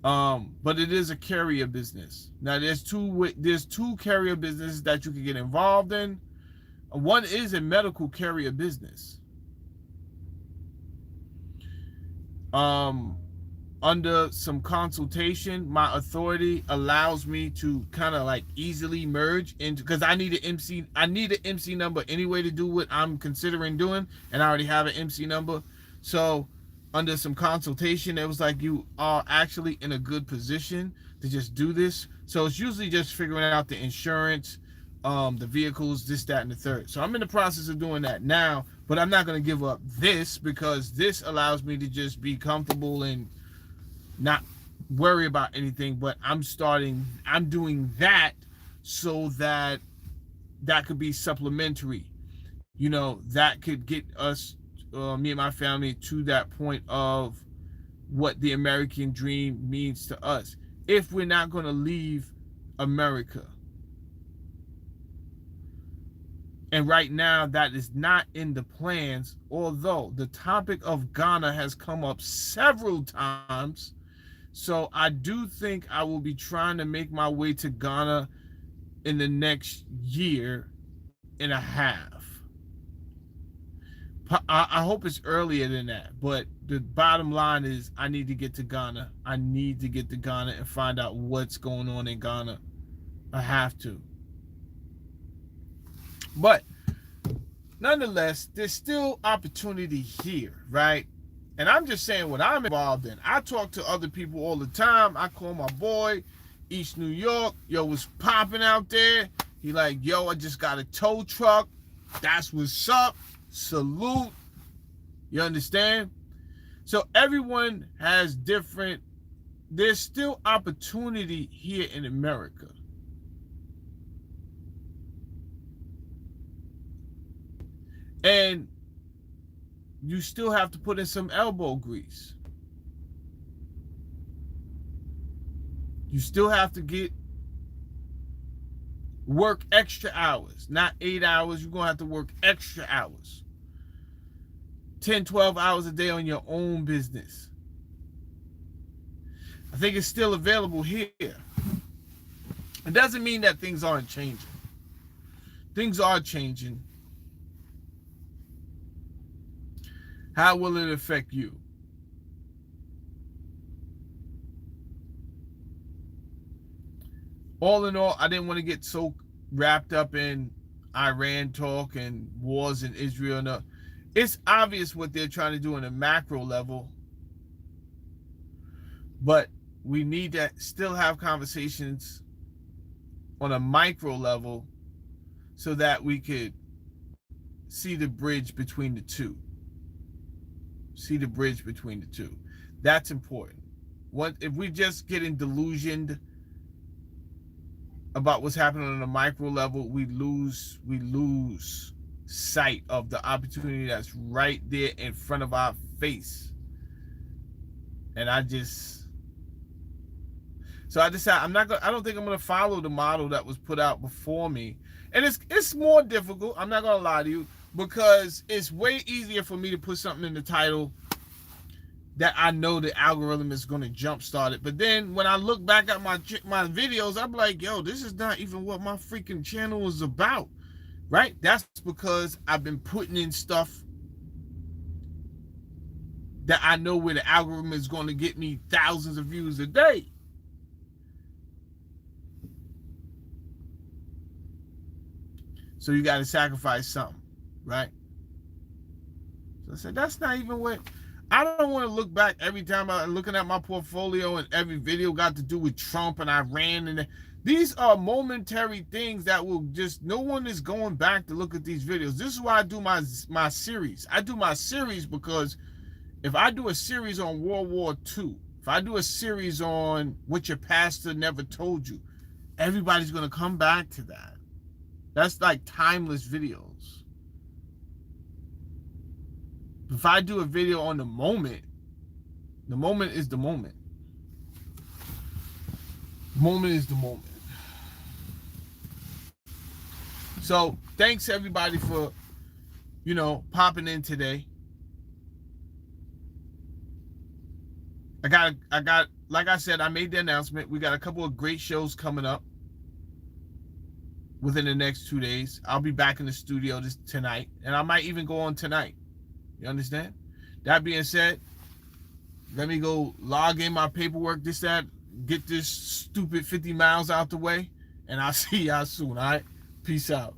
A: But it is a carrier business. Now there's two carrier businesses that you can get involved in. One is a medical carrier business. Under some consultation, my authority allows me to kind of like easily merge into, because I need an MC number anyway to do what I'm considering doing, and I already have an MC number. So under some consultation, it was like, you are actually in a good position to just do this. So it's usually just figuring out the insurance, the vehicles, this, that, and the third. So I'm in the process of doing that now, but I'm not going to give up this because this allows me to just be comfortable and not worry about anything. But I'm doing that so that could be supplementary. You know, that could get us, me and my family, to that point of what the American dream means to us if we're not going to leave America. And right now, that is not in the plans, although the topic of Ghana has come up several times. So I do think I will be trying to make my way to Ghana in the next year and a half. I hope it's earlier than that, but the bottom line is I need to get to Ghana. I need to get to Ghana and find out what's going on in Ghana. I have to. But nonetheless, there's still opportunity here, right? And I'm just saying what I'm involved in. I talk to other people all the time. I call my boy, East New York. Yo, what's popping out there? He like, yo, I just got a tow truck. That's what's up. Salute. You understand? So everyone has different, there's still opportunity here in America. And you still have to put in some elbow grease. You still have to work extra hours, not 8 hours. You're going to have to work extra hours. 10, 12 hours a day on your own business. I think it's still available here. It doesn't mean that things aren't changing. Things are changing. How will it affect you? All in all, I didn't want to get so wrapped up in Iran talk and wars in Israel. No, it's obvious what they're trying to do on a macro level, but we need to still have conversations on a micro level so that we could see the bridge between the two. See the bridge between the two. That's important. What if we just getting delusioned about what's happening on a micro level, we lose sight of the opportunity that's right there in front of our face. And I decided I don't think I'm gonna follow the model that was put out before me. And it's more difficult, I'm not gonna lie to you, because it's way easier for me to put something in the title that I know the algorithm is going to jumpstart it. But then when I look back at my videos, I'm like, yo, this is not even what my freaking channel is about, right? That's because I've been putting in stuff that I know where the algorithm is going to get me thousands of views a day. So you got to sacrifice something, right? So I said, that's not even what... I don't want to look back every time I'm looking at my portfolio and every video got to do with Trump and Iran. And these are momentary things that will just... No one is going back to look at these videos. This is why I do my series. I do my series because if I do a series on World War II, if I do a series on what your pastor never told you, everybody's going to come back to that. That's like timeless videos. If I do a video on the moment is the moment. The moment is the moment. So thanks everybody for, popping in today. I got, like I said, I made the announcement. We got a couple of great shows coming up within the next 2 days. I'll be back in the studio tonight, and I might even go on tonight. You understand? That being said, let me go log in my paperwork, get this stupid 50 miles out the way, and I'll see y'all soon, all right? Peace out.